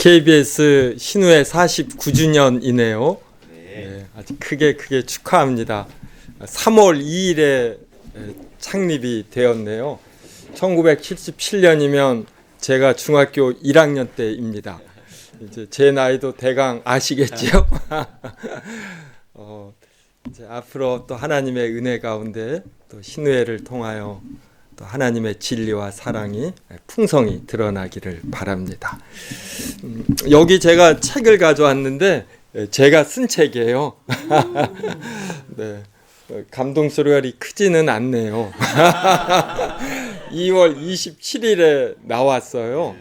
KBS 신우회 49주년이네요. 네, 아주 크게 축하합니다. 3월 2일에 창립이 되었네요. 1977년이면 제가 중학교 1학년 때입니다. 이제 제 나이도 대강 아시겠지요? 이제 앞으로 또 하나님의 은혜 가운데 또 신우회를 통하여 또 하나님의 진리와 사랑이 풍성히 드러나기를 바랍니다. 여기 제가 책을 가져왔는데 제가 쓴 책이에요. 네, 감동소리가 크지는 않네요. 2월 27일에 나왔어요.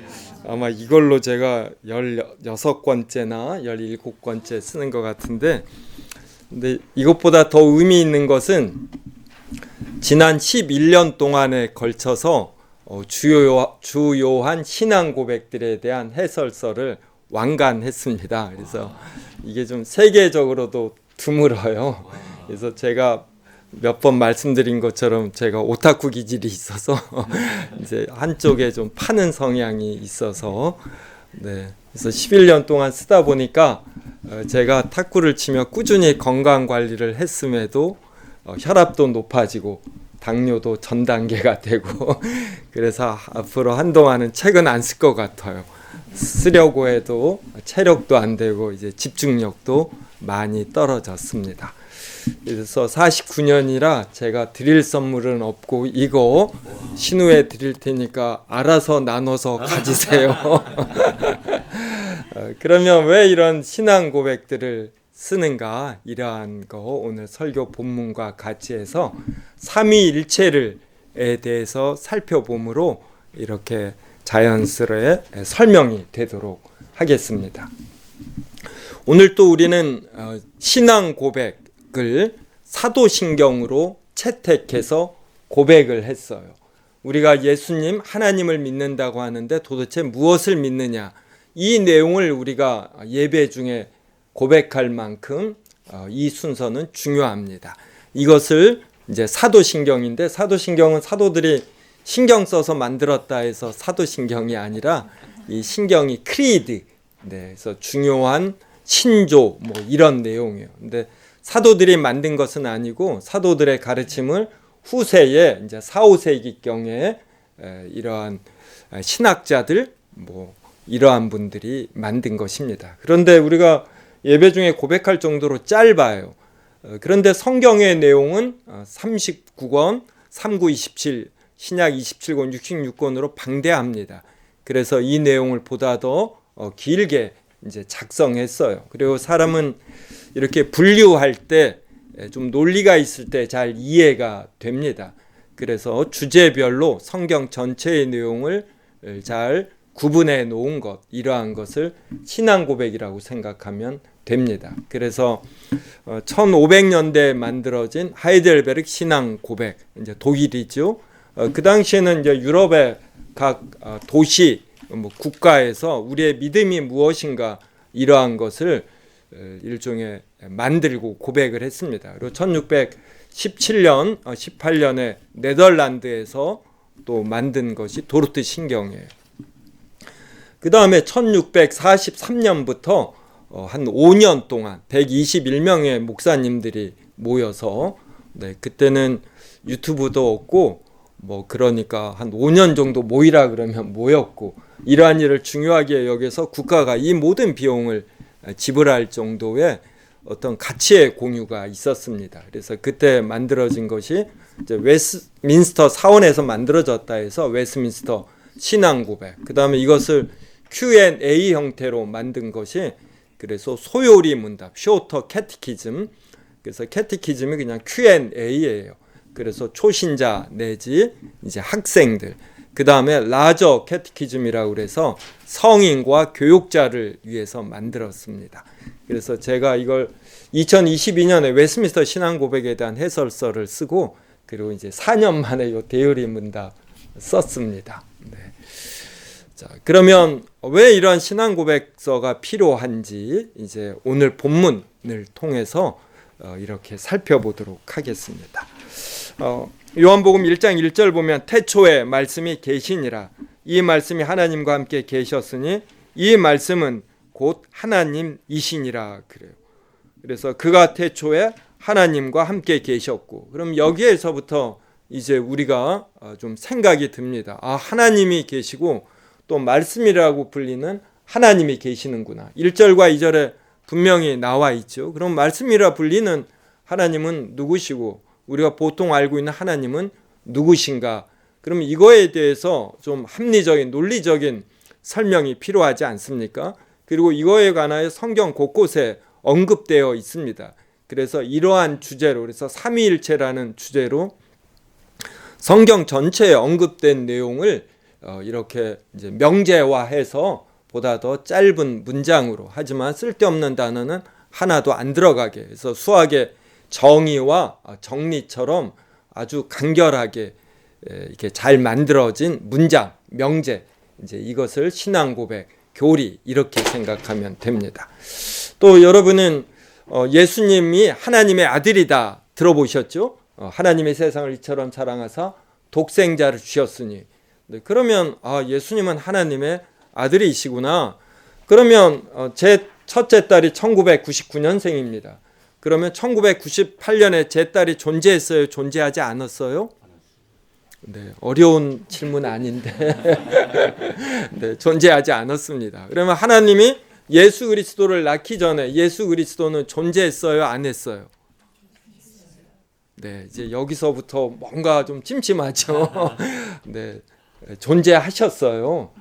아마 이걸로 제가 16권째나 17권째 쓰는 것 같은데, 근데 이것보다 더 의미 있는 것은 지난 11년 동안에 걸쳐서 주요한 신앙 고백들에 대한 해설서를 완간했습니다. 그래서 이게 좀 세계적으로도 드물어요. 그래서 제가 몇 번 말씀드린 것처럼 제가 오타쿠 기질이 있어서 이제 한쪽에 좀 파는 성향이 있어서, 네, 그래서 11년 동안 쓰다 보니까 제가 탁구를 치며 꾸준히 건강 관리를 했음에도 혈압도 높아지고 당뇨도 전 단계가 되고 그래서 앞으로 한동안은 책은 안 쓸 것 같아요. 쓰려고 해도 체력도 안 되고 이제 집중력도 많이 떨어졌습니다. 그래서 49년이라 제가 드릴 선물은 없고 이거 신우회 드릴 테니까 알아서 나눠서 가지세요. 그러면 왜 이런 신앙 고백들을 쓰는가, 이러한 거 오늘 설교 본문과 같이 해서 삼위일체에 대해서 살펴봄으로 이렇게 자연스레 설명이 되도록 하겠습니다. 오늘 또 우리는 신앙 고백을 사도신경으로 채택해서 고백을 했어요. 우리가 예수님, 하나님을 믿는다고 하는데 도대체 무엇을 믿느냐, 이 내용을 우리가 예배 중에 고백할 만큼 이 순서는 중요합니다. 이것을 이제 사도신경인데, 사도신경은 사도들이 신경 써서 만들었다 해서 사도신경이 아니라 이 신경이 크리드, 네, 그래서 중요한 신조 뭐 이런 내용이에요. 근데 사도들이 만든 것은 아니고 사도들의 가르침을 후세에 이제 4, 5세기경에 이러한 신학자들 뭐 이러한 분들이 만든 것입니다. 그런데 우리가 예배 중에 고백할 정도로 짧아요. 그런데 성경의 내용은 39권, 3927, 신약 27권, 66권으로 방대합니다. 그래서 이 내용을 보다 더 길게 이제 작성했어요. 그리고 사람은 이렇게 분류할 때 좀 논리가 있을 때 잘 이해가 됩니다. 그래서 주제별로 성경 전체의 내용을 잘 구분해 놓은 것, 이러한 것을 신앙 고백이라고 생각하면 됩니다. 그래서 1500년대에 만들어진 하이델베르크 신앙 고백, 이제 독일이죠. 그 당시에는 이제 유럽의 각 도시, 국가에서 우리의 믿음이 무엇인가 이러한 것을 일종의 만들고 고백을 했습니다. 그리고 1617년, 18년에 네덜란드에서 또 만든 것이 도르트 신경이에요. 그 다음에 1643년부터 한 5년 동안 121명의 목사님들이 모여서, 네, 그때는 유튜브도 없고 뭐 그러니까 한 5년 정도 모이라 그러면 모였고, 이러한 일을 중요하게 여겨서 국가가 이 모든 비용을 지불할 정도의 어떤 가치의 공유가 있었습니다. 그래서 그때 만들어진 것이 이제 웨스민스터 사원에서 만들어졌다 해서 웨스민스터 신앙 고백, 그 다음에 이것을 Q&A 형태로 만든 것이 그래서 소요리 문답, 쇼터 캐티키즘, 그래서 캐티키즘이 그냥 Q&A예요. 그래서 초신자 내지 이제 학생들, 그 다음에 라저 캐티키즘이라고 그래서 성인과 교육자를 위해서 만들었습니다. 그래서 제가 이걸 2022년에 웨스민스터 신앙 고백에 대한 해설서를 쓰고, 그리고 이제 4년 만에 이 대요리 문답 썼습니다. 네. 자, 그러면 왜 이런 신앙 고백서가 필요한지 이제 오늘 본문을 통해서 이렇게 살펴보도록 하겠습니다. 요한복음 1장 1절 보면 태초에 말씀이 계시니라. 이 말씀이 하나님과 함께 계셨으니 이 말씀은 곧 하나님이시니라 그래요. 그래서 그가 태초에 하나님과 함께 계셨고, 그럼 여기에서부터 이제 우리가 좀 생각이 듭니다. 하나님이 계시고 또 말씀이라고 불리는 하나님이 계시는구나. 1절과 2절에 분명히 나와 있죠. 그럼 말씀이라 불리는 하나님은 누구시고 우리가 보통 알고 있는 하나님은 누구신가? 그럼 이거에 대해서 좀 합리적인 논리적인 설명이 필요하지 않습니까? 그리고 이거에 관하여 성경 곳곳에 언급되어 있습니다. 그래서 이러한 주제로, 그래서 삼위일체라는 주제로 성경 전체에 언급된 내용을 이렇게 이제 명제화해서 보다 더 짧은 문장으로, 하지만 쓸데없는 단어는 하나도 안 들어가게 해서 수학의 정의와 정리처럼 아주 간결하게 이렇게 잘 만들어진 문장, 명제, 이제 이것을 신앙 고백, 교리 이렇게 생각하면 됩니다. 또 여러분은 예수님이 하나님의 아들이다 들어보셨죠? 하나님의 세상을 이처럼 사랑하사 독생자를 주셨으니. 네, 그러면 예수님은 하나님의 아들이시구나. 그러면 제 첫째 딸이 1999년생입니다. 그러면 1998년에 제 딸이 존재했어요? 존재하지 않았어요? 네, 어려운 질문 아닌데 네, 존재하지 않았습니다. 그러면 하나님이 예수 그리스도를 낳기 전에 예수 그리스도는 존재했어요? 안 했어요? 네, 이제 여기서부터 뭔가 좀 찜찜하죠. 네, 존재하셨어요.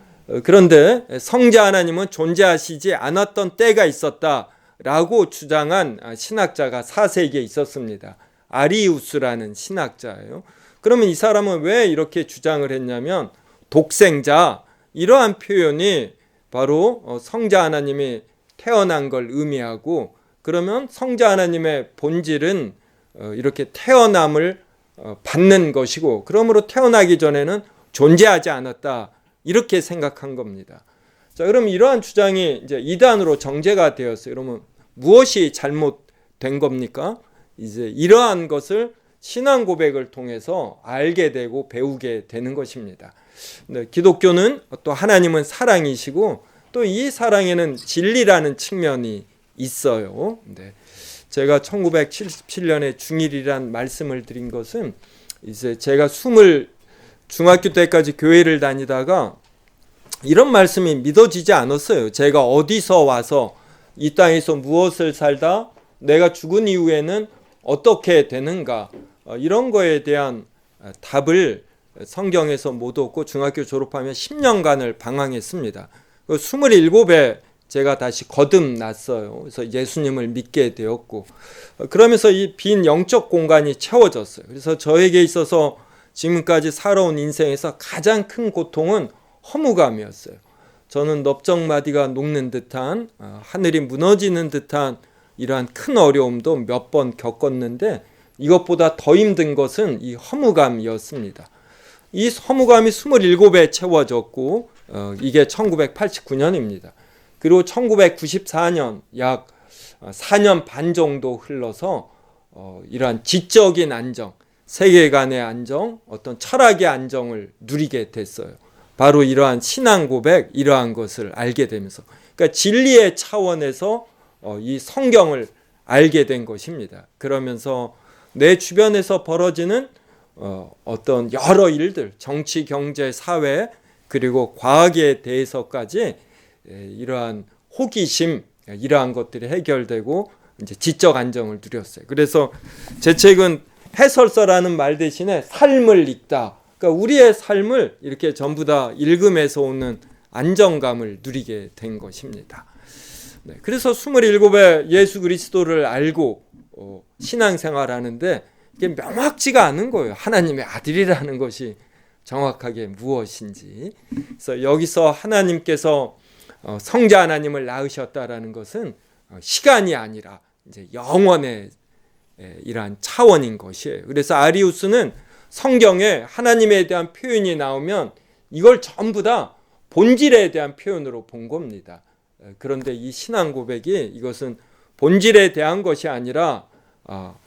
그런데 성자 하나님은 존재하시지 않았던 때가 있었다라고 주장한 신학자가 4세기에 있었습니다. 아리우스라는 신학자예요. 그러면 이 사람은 왜 이렇게 주장을 했냐면, 독생자, 이러한 표현이 바로 성자 하나님이 태어난 걸 의미하고, 그러면 성자 하나님의 본질은 이렇게 태어남을 받는 것이고, 그러므로 태어나기 전에는 존재하지 않았다, 이렇게 생각한 겁니다. 자, 그럼 이러한 주장이 이제 이단으로 정죄가 되었어요. 그러면 무엇이 잘못된 겁니까? 이제 이러한 것을 신앙 고백을 통해서 알게 되고 배우게 되는 것입니다. 네, 기독교는 또 하나님은 사랑이시고 또 이 사랑에는 진리라는 측면이 있어요. 네, 제가 1977년에 중1이란 말씀을 드린 것은 이제 제가 중학교 때까지 교회를 다니다가 이런 말씀이 믿어지지 않았어요. 제가 어디서 와서 이 땅에서 무엇을 살다 내가 죽은 이후에는 어떻게 되는가, 이런 거에 대한 답을 성경에서 못 얻고 중학교 졸업하면 10년간을 방황했습니다. 27에 제가 다시 거듭났어요. 그래서 예수님을 믿게 되었고, 그러면서 이 빈 영적 공간이 채워졌어요. 그래서 저에게 있어서 지금까지 살아온 인생에서 가장 큰 고통은 허무감이었어요. 저는 넓적마디가 녹는 듯한, 하늘이 무너지는 듯한 이러한 큰 어려움도 몇 번 겪었는데, 이것보다 더 힘든 것은 이 허무감이었습니다. 이 허무감이 27에 채워졌고, 이게 1989년입니다. 그리고 1994년 약 4년 반 정도 흘러서 이러한 지적인 안정, 세계관의 안정, 어떤 철학의 안정을 누리게 됐어요. 바로 이러한 신앙 고백, 이러한 것을 알게 되면서, 그러니까 진리의 차원에서 이 성경을 알게 된 것입니다. 그러면서 내 주변에서 벌어지는 어떤 여러 일들, 정치, 경제, 사회, 그리고 과학에 대해서까지 이러한 호기심, 이러한 것들이 해결되고 이제 지적 안정을 누렸어요. 그래서 제 책은 해설서라는 말 대신에 삶을 읽다. 그러니까 우리의 삶을 이렇게 전부 다 읽음에서 오는 안정감을 누리게 된 것입니다. 네, 그래서 27에 예수 그리스도를 알고 신앙생활하는데 이게 명확지가 않은 거예요. 하나님의 아들이라는 것이 정확하게 무엇인지. 그래서 여기서 하나님께서 성자 하나님을 낳으셨다라는 것은 시간이 아니라 이제 영원의 이러한 차원인 것이에요. 그래서 아리우스는 성경에 하나님에 대한 표현이 나오면 이걸 전부 다 본질에 대한 표현으로 본 겁니다. 그런데 이 신앙 고백이 이것은 본질에 대한 것이 아니라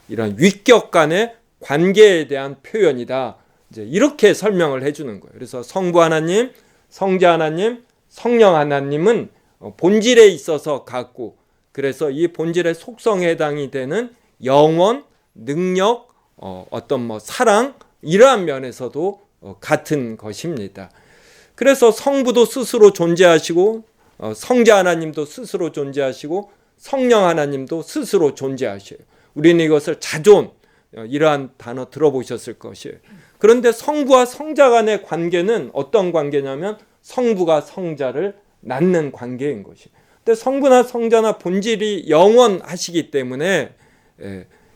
이런 위격 간의 관계에 대한 표현이다. 이제 이렇게 설명을 해주는 거예요. 그래서 성부 하나님, 성자 하나님, 성령 하나님은 본질에 있어서 같고, 그래서 이 본질의 속성에 해당이 되는 영원, 능력, 어떤 사랑, 이러한 면에서도 같은 것입니다. 그래서 성부도 스스로 존재하시고, 성자 하나님도 스스로 존재하시고, 성령 하나님도 스스로 존재하셔요. 우리는 이것을 자존, 이러한 단어 들어보셨을 것이에요. 그런데 성부와 성자 간의 관계는 어떤 관계냐면 성부가 성자를 낳는 관계인 것이에요. 근데 성부나 성자나 본질이 영원하시기 때문에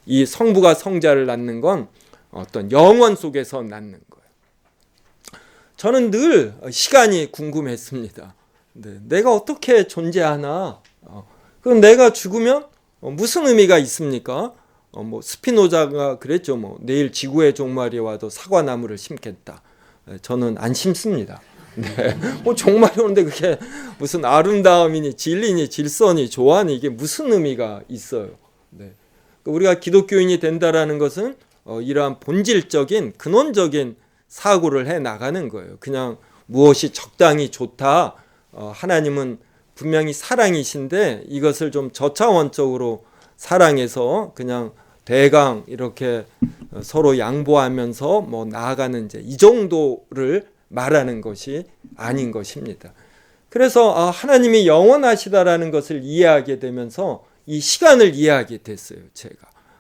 이 성부가 성자를 낳는 건 어떤 영원 속에서 낳는 거예요. 저는 늘 시간이 궁금했습니다. 내가 어떻게 존재하나? 그럼 내가 죽으면 무슨 의미가 있습니까? 스피노자가 그랬죠. 내일 지구의 종말이 와도 사과나무를 심겠다. 저는 안 심습니다. 네. 종말이 오는데 그게 무슨 아름다움이니 진리니 질서니 조화니 이게 무슨 의미가 있어요. 네. 우리가 기독교인이 된다라는 것은 이러한 본질적인 근원적인 사고를 해 나가는 거예요. 그냥 무엇이 적당히 좋다. 하나님은 분명히 사랑이신데 이것을 좀 저차원적으로 사랑해서 그냥 대강 이렇게 서로 양보하면서 나아가는 이제 이 정도를 말하는 것이 아닌 것입니다. 그래서 하나님이 영원하시다라는 것을 이해하게 되면서 이 시간을 이해하게 됐어요. 제가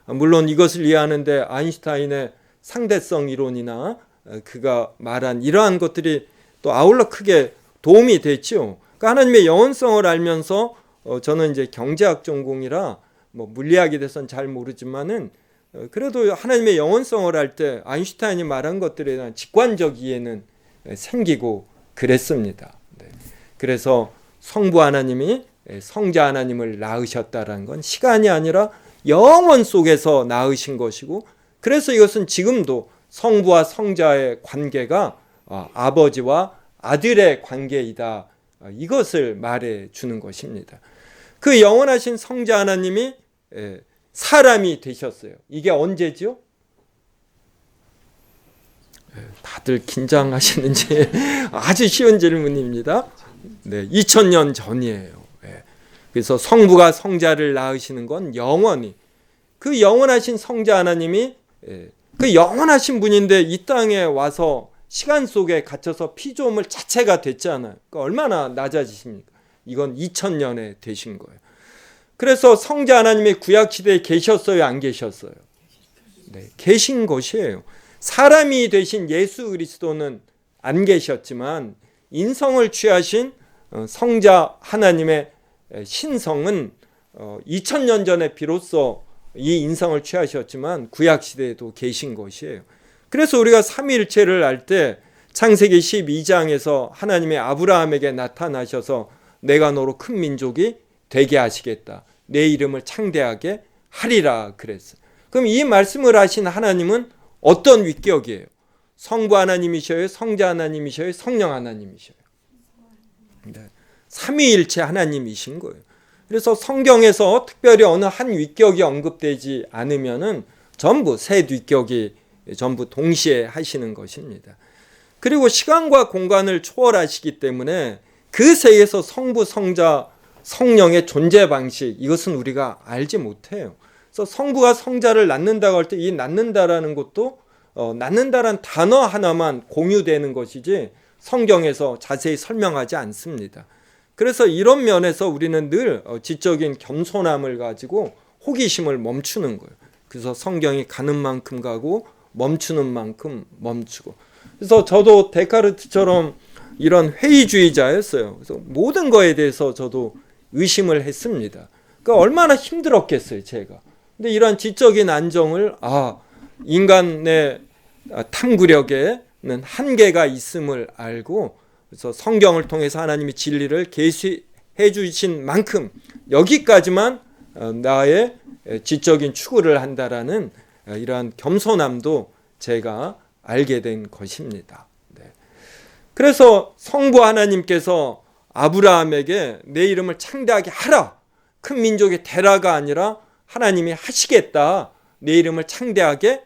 물론 이것을 이해하는데 아인슈타인의 상대성 이론이나 그가 말한 이러한 것들이 또 아울러 크게 도움이 됐죠. 그러니까 하나님의 영원성을 알면서 저는 이제 경제학 전공이라 물리학에 대해서는 잘 모르지만은 그래도 하나님의 영원성을 할 때 아인슈타인이 말한 것들에 대한 직관적 이해는 생기고 그랬습니다. 네. 그래서 성부 하나님이 성자 하나님을 낳으셨다라는 건 시간이 아니라 영원 속에서 낳으신 것이고, 그래서 이것은 지금도 성부와 성자의 관계가 아버지와 아들의 관계이다. 이것을 말해 주는 것입니다. 그 영원하신 성자 하나님이 사람이 되셨어요. 이게 언제죠? 다들 긴장하시는지 아주 쉬운 질문입니다. 네, 2000년 전이에요. 그래서 성부가 성자를 낳으시는 건 영원히, 그 영원하신 성자 하나님이 그 영원하신 분인데 이 땅에 와서 시간 속에 갇혀서 피조물 자체가 됐잖아요. 그러니까 얼마나 낮아지십니까? 이건 2000년에 되신 거예요. 그래서 성자 하나님이 구약시대에 계셨어요? 안 계셨어요? 네, 계신 것이에요. 사람이 되신 예수 그리스도는 안 계셨지만 인성을 취하신 성자 하나님의 신성은 2000년 전에 비로소 이 인성을 취하셨지만 구약시대에도 계신 것이에요. 그래서 우리가 삼위일체를 알 때 창세기 12장에서 하나님의 아브라함에게 나타나셔서 내가 너로 큰 민족이 되게 하시겠다. 내 이름을 창대하게 하리라 그랬어요. 그럼 이 말씀을 하신 하나님은 어떤 위격이에요? 성부 하나님이셔요? 성자 하나님이셔요? 성령 하나님이셔요? 네. 삼위일체 하나님이신 거예요. 그래서 성경에서 특별히 어느 한 위격이 언급되지 않으면은 전부 세 위격이 전부 동시에 하시는 것입니다. 그리고 시간과 공간을 초월하시기 때문에 그 세에서 성부, 성자, 성령의 존재 방식, 이것은 우리가 알지 못해요. 그래서 성부가 성자를 낳는다고 할 때 이 낳는다라는 것도 낳는다라는 단어 하나만 공유되는 것이지 성경에서 자세히 설명하지 않습니다. 그래서 이런 면에서 우리는 늘 지적인 겸손함을 가지고 호기심을 멈추는 거예요. 그래서 성경이 가는 만큼 가고 멈추는 만큼 멈추고. 그래서 저도 데카르트처럼 이런 회의주의자였어요. 그래서 모든 거에 대해서 저도 의심을 했습니다. 그러니까 얼마나 힘들었겠어요, 제가. 근데 이러한 지적인 안정을 인간의 탐구력에는 한계가 있음을 알고, 그래서 성경을 통해서 하나님이 진리를 계시해 주신 만큼 여기까지만 나의 지적인 추구를 한다라는 이러한 겸손함도 제가 알게 된 것입니다. 네. 그래서 성부 하나님께서 아브라함에게 내 이름을 창대하게 하라. 큰 민족이 되라가 아니라 하나님이 하시겠다. 내 이름을 창대하게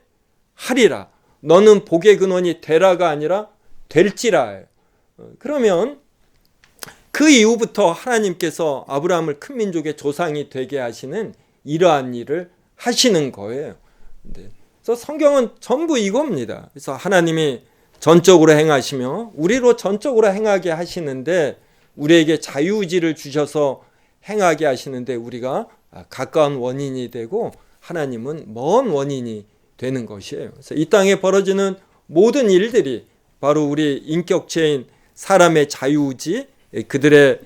하리라. 너는 복의 근원이 되라가 아니라 될지라. 그러면 그 이후부터 하나님께서 아브라함을 큰 민족의 조상이 되게 하시는 이러한 일을 하시는 거예요. 그래서 성경은 전부 이겁니다. 그래서 하나님이 전적으로 행하시며 우리로 전적으로 행하게 하시는데, 우리에게 자유의지를 주셔서 행하게 하시는데 우리가 가까운 원인이 되고 하나님은 먼 원인이 되는 것이에요. 그래서 이 땅에 벌어지는 모든 일들이 바로 우리 인격체인 사람의 자유의지, 그들의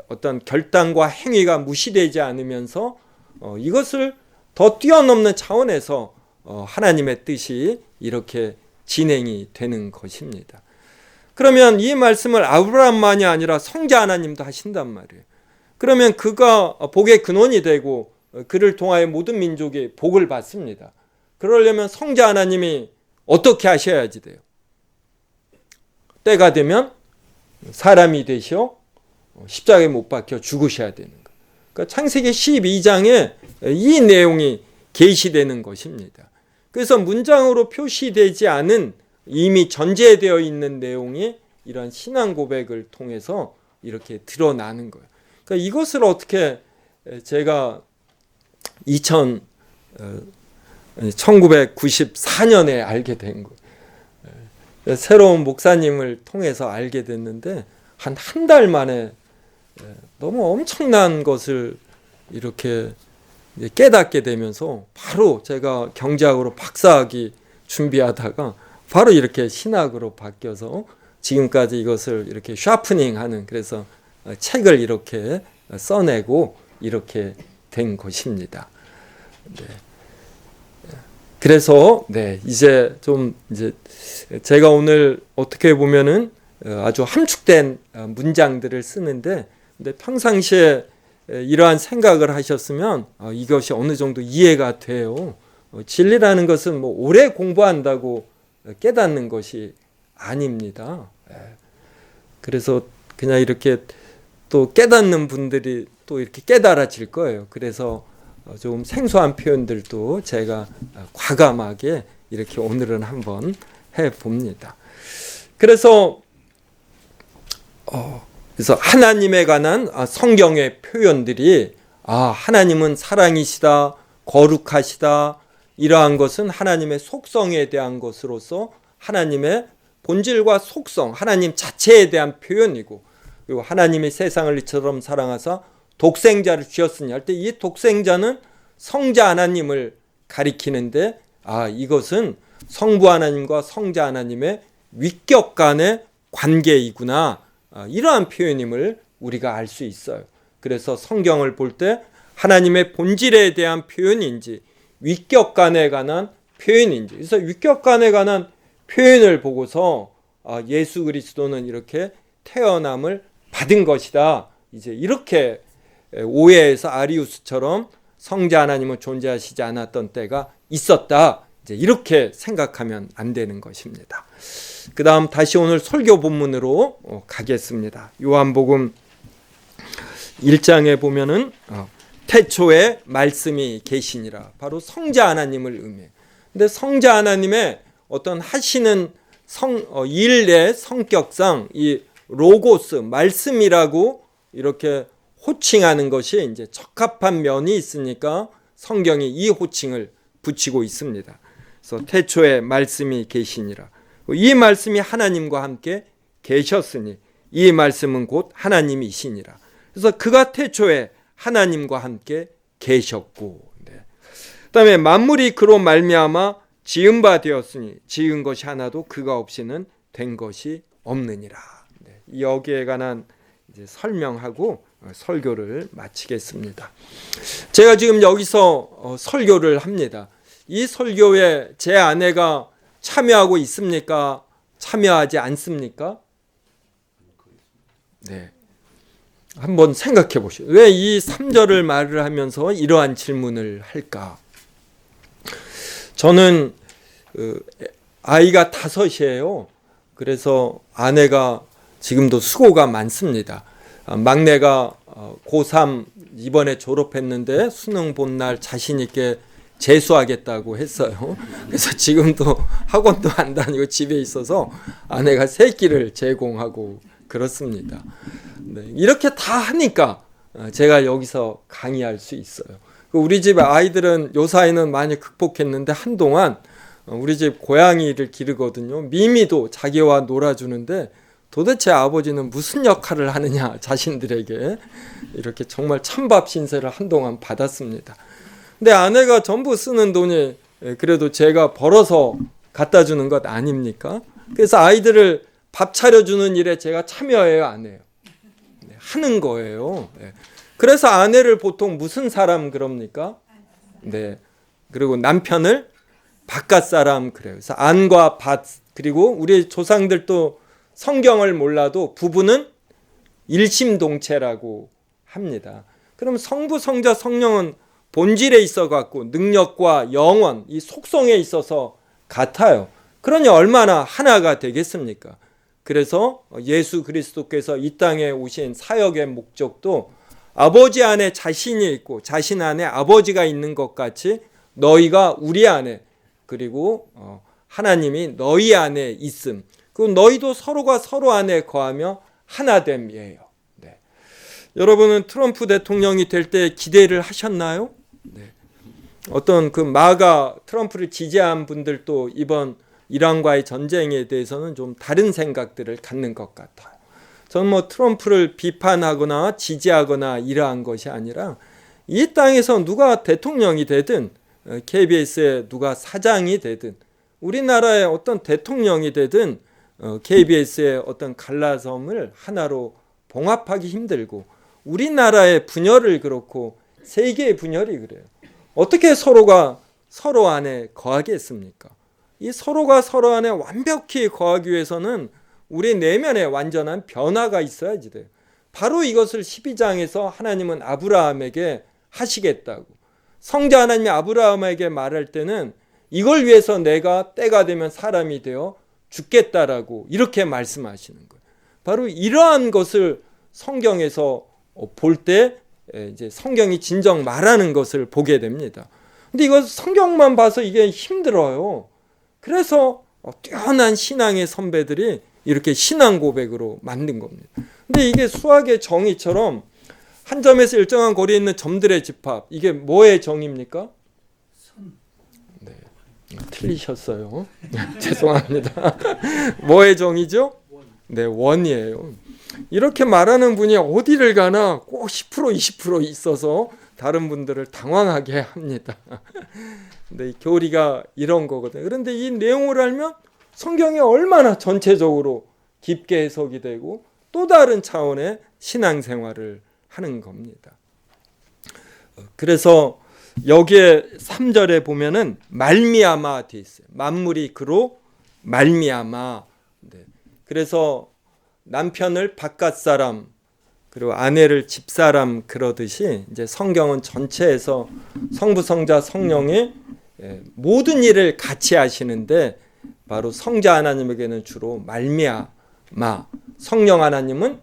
어떤 결단과 행위가 무시되지 않으면서 이것을 더 뛰어넘는 차원에서 하나님의 뜻이 이렇게 진행이 되는 것입니다. 그러면 이 말씀을 아브라함만이 아니라 성자 하나님도 하신단 말이에요. 그러면 그가 복의 근원이 되고 그를 통하여 모든 민족이 복을 받습니다. 그러려면 성자 하나님이 어떻게 하셔야지 돼요? 때가 되면 사람이 되셔 십자가에 못 박혀 죽으셔야 되는 거예요. 그러니까 창세기 12장에 이 내용이 계시되는 것입니다. 그래서 문장으로 표시되지 않은 이미 전제되어 있는 내용이 이런 신앙 고백을 통해서 이렇게 드러나는 거예요. 그러니까 이것을 어떻게 제가 1994년에 알게 된 거예요. 새로운 목사님을 통해서 알게 됐는데 한 달 만에 너무 엄청난 것을 이렇게 깨닫게 되면서 바로 제가 경제학으로 박사학위 준비하다가 바로 이렇게 신학으로 바뀌어서 지금까지 이것을 이렇게 샤프닝하는, 그래서 책을 이렇게 써내고 이렇게 된 것입니다. 네. 그래서 이제 제가 오늘 어떻게 보면은 아주 함축된 문장들을 쓰는데, 근데 평상시에 이러한 생각을 하셨으면 이것이 어느 정도 이해가 돼요. 진리라는 것은 뭐 오래 공부한다고 깨닫는 것이 아닙니다. 그래서 그냥 이렇게 또 깨닫는 분들이 또 이렇게 깨달아질 거예요. 그래서 좀 생소한 표현들도 제가 과감하게 이렇게 오늘은 한번 해봅니다. 그래서 하나님에 관한 성경의 표현들이 하나님은 사랑이시다, 거룩하시다, 이러한 것은 하나님의 속성에 대한 것으로서 하나님의 본질과 속성, 하나님 자체에 대한 표현이고, 그리고 하나님이 세상을 이처럼 사랑하사 독생자를 주셨으니 할 때 이 독생자는 성자 하나님을 가리키는데, 이것은 성부 하나님과 성자 하나님의 위격 간의 관계이구나, 이러한 표현임을 우리가 알 수 있어요. 그래서 성경을 볼 때 하나님의 본질에 대한 표현인지 위격 간에 관한 표현인지, 그래서 위격 간에 관한 표현을 보고서 예수 그리스도는 이렇게 태어남을 받은 것이다, 이제 이렇게 오해해서 아리우스처럼 성자 하나님은 존재하시지 않았던 때가 있었다, 이제 이렇게 생각하면 안 되는 것입니다. 그 다음 다시 오늘 설교 본문으로 가겠습니다. 요한복음 1장에 보면은 태초에 말씀이 계시니라, 바로 성자 하나님을 의미해요. 근데 성자 하나님의 어떤 하시는 일의 성격상 이 로고스, 말씀이라고 이렇게 호칭하는 것이 이제 적합한 면이 있으니까 성경이 이 호칭을 붙이고 있습니다. 그래서 태초에 말씀이 계시니라, 이 말씀이 하나님과 함께 계셨으니 이 말씀은 곧 하나님이시니라. 그래서 그가 태초에 하나님과 함께 계셨고, 그다음에 만물이 그로 말미암아 지은 바 되었으니 지은 것이 하나도 그가 없이는 된 것이 없느니라. 여기에 관한 이제 설명하고 설교를 마치겠습니다. 제가 지금 여기서 설교를 합니다. 이 설교에 제 아내가 참여하고 있습니까? 참여하지 않습니까? 네. 한번 생각해 보시오. 왜 이 3절을 말을 하면서 이러한 질문을 할까? 저는 아이가 5이에요. 그래서 아내가 지금도 수고가 많습니다. 막내가 고3 이번에 졸업했는데 수능 본 날 자신 있게 재수하겠다고 했어요. 그래서 지금도 학원도 안 다니고 집에 있어서 아내가 세 끼를 제공하고 그렇습니다. 네, 이렇게 다 하니까 제가 여기서 강의할 수 있어요. 우리 집 아이들은 요 사이는 많이 극복했는데 한동안 우리 집 고양이를 기르거든요. 미미도 자기와 놀아주는데 도대체 아버지는 무슨 역할을 하느냐, 자신들에게 이렇게 정말 찬밥 신세를 한동안 받았습니다. 근데 아내가 전부 쓰는 돈이 그래도 제가 벌어서 갖다 주는 것 아닙니까? 그래서 아이들을 밥 차려주는 일에 제가 참여해요, 안 해요? 네, 하는 거예요. 네. 그래서 아내를 보통 무슨 사람 그럽니까? 네. 그리고 남편을 바깥 사람 그래요. 그래서 안과 밭, 그리고 우리 조상들도 성경을 몰라도 부부는 일심동체라고 합니다. 그럼 성부, 성자, 성령은 본질에 있어 갖고 능력과 영원, 이 속성에 있어서 같아요. 그러니 얼마나 하나가 되겠습니까? 그래서 예수 그리스도께서 이 땅에 오신 사역의 목적도 아버지 안에 자신이 있고 자신 안에 아버지가 있는 것 같이 너희가 우리 안에, 그리고 하나님이 너희 안에 있음, 그리고 너희도 서로가 서로 안에 거하며 하나됨이에요. 네. 여러분은 트럼프 대통령이 될 때 기대를 하셨나요? 네. 어떤 그 마가 트럼프를 지지한 분들도 이번 이란과의 전쟁에 대해서는 좀 다른 생각들을 갖는 것 같아요. 저는 뭐 트럼프를 비판하거나 지지하거나 이러한 것이 아니라 이 땅에서 누가 대통령이 되든 KBS에 누가 사장이 되든 우리나라의 어떤 대통령이 되든 KBS의 어떤 갈라섬을 하나로 봉합하기 힘들고 우리나라의 분열을 그렇고 세계의 분열이 그래요. 어떻게 서로가 서로 안에 거하겠습니까? 이 서로가 서로 안에 완벽히 거하기 위해서는 우리 내면에 완전한 변화가 있어야지 돼요. 바로 이것을 12장에서 하나님은 아브라함에게 하시겠다고. 성자 하나님이 아브라함에게 말할 때는 이걸 위해서 내가 때가 되면 사람이 되어 죽겠다라고 이렇게 말씀하시는 거예요. 바로 이러한 것을 성경에서 볼 때 이제 성경이 진정 말하는 것을 보게 됩니다. 근데 이거 성경만 봐서 이게 힘들어요. 그래서 뛰어난 신앙의 선배들이 이렇게 신앙 고백으로 만든 겁니다. 근데 이게 수학의 정의처럼 한 점에서 일정한 거리에 있는 점들의 집합, 이게 뭐의 정의입니까? 네, 틀리셨어요. 죄송합니다. 뭐의 정의죠? 네, 원이에요. 이렇게 말하는 분이 어디를 가나 꼭 10% 20% 있어서 다른 분들을 당황하게 합니다. 근데 이 교리가 이런 거거든요. 그런데 이 내용을 알면 성경이 얼마나 전체적으로 깊게 해석이 되고 또 다른 차원의 신앙생활을 하는 겁니다. 그래서 여기에 3절에 보면은 말미암아 돼 있어요. 만물이 그로 말미암아. 네. 그래서 남편을 바깥 사람 그리고 아내를 집 사람 그러듯이 이제 성경은 전체에서 성부, 성자, 성령이 모든 일을 같이 하시는데 바로 성자 하나님에게는 주로 말미암아, 성령 하나님은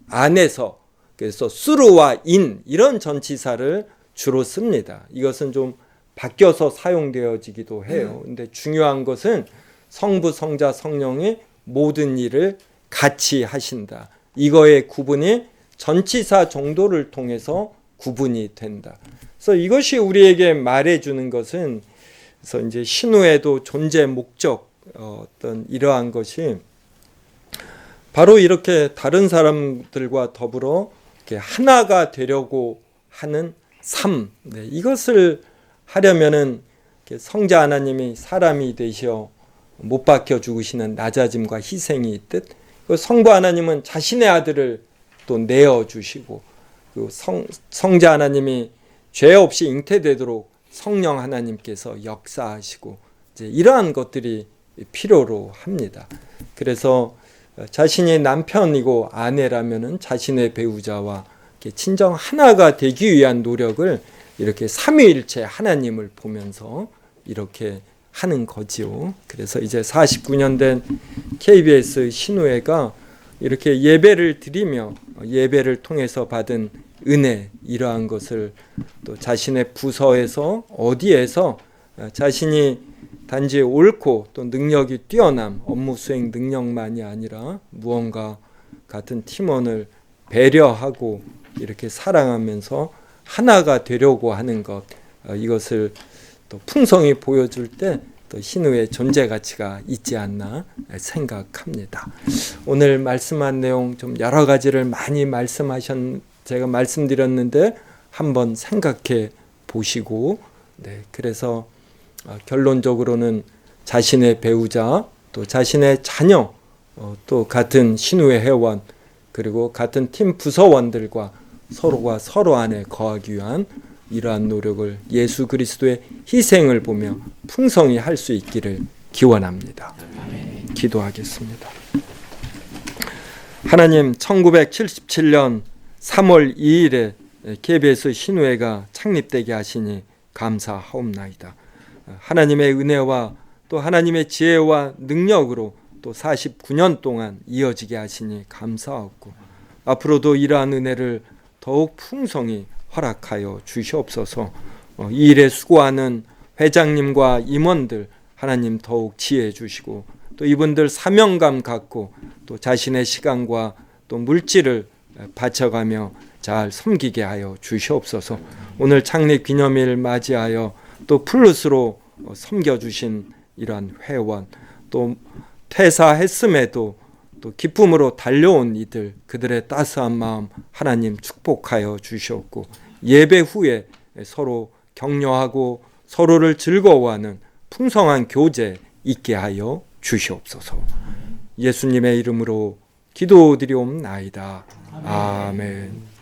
안에서, 그래서 수르와 인 이런 전치사를 주로 씁니다. 이것은 좀 바뀌어서 사용되어지기도 해요. 근데 중요한 것은 성부, 성자, 성령이 모든 일을 같이 하신다. 이거의 구분이 전치사 정도를 통해서 구분이 된다. 그래서 이것이 우리에게 말해주는 것은, 그래서 이제 신후에도 존재 목적 어떤 이러한 것이 바로 이렇게 다른 사람들과 더불어 이렇게 하나가 되려고 하는 삶. 네, 이것을 하려면은 성자 하나님이 사람이 되셔 못 박혀 죽으시는 낮아짐과 희생이 있듯, 성부 하나님은 자신의 아들을 또 내어 주시고, 성자 하나님이 죄 없이 잉태되도록 성령 하나님께서 역사하시고, 이제 이러한 것들이 필요로 합니다. 그래서 자신이 남편이고 아내라면은 자신의 배우자와 친정 하나가 되기 위한 노력을 이렇게 삼위일체 하나님을 보면서 이렇게 하는 거지요. 그래서 이제 49년 된 KBS 신우회가 이렇게 예배를 드리며 예배를 통해서 받은 은혜, 이러한 것을 또 자신의 부서에서 어디에서 자신이 단지 옳고 또 능력이 뛰어남, 업무 수행 능력만이 아니라 무언가 같은 팀원을 배려하고 이렇게 사랑하면서 하나가 되려고 하는 것, 이것을 또 풍성히 보여줄 때 또 신우의 존재 가치가 있지 않나 생각합니다. 오늘 말씀한 내용 좀 여러 가지를 많이 제가 말씀드렸는데 한번 생각해 보시고, 그래서 결론적으로는 자신의 배우자, 또 자신의 자녀, 또 같은 신우의 회원, 그리고 같은 팀 부서원들과 서로가 서로 안에 거하기 위한 이러한 노력을 예수 그리스도의 희생을 보며 풍성히 할 수 있기를 기원합니다. 기도하겠습니다. 하나님, 1977년 3월 2일에 KBS 신우회가 창립되게 하시니 감사하옵나이다. 하나님의 은혜와 또 하나님의 지혜와 능력으로 또 49년 동안 이어지게 하시니 감사하고, 앞으로도 이러한 은혜를 더욱 풍성히 허락하여 주시옵소서. 이 일에 수고하는 회장님과 임원들 하나님 더욱 지혜해 주시고, 또 이분들 사명감 갖고 또 자신의 시간과 또 물질을 바쳐가며 잘 섬기게 하여 주시옵소서. 오늘 창립 기념일 맞이하여 또 플러스로 섬겨주신 이러한 회원, 또 퇴사했음에도 또 기쁨으로 달려온 이들, 그들의 따스한 마음 하나님 축복하여 주시옵고, 예배 후에 서로 격려하고 서로를 즐거워하는 풍성한 교제 있게 하여 주시옵소서. 예수님의 이름으로 기도드리옵나이다. 아멘.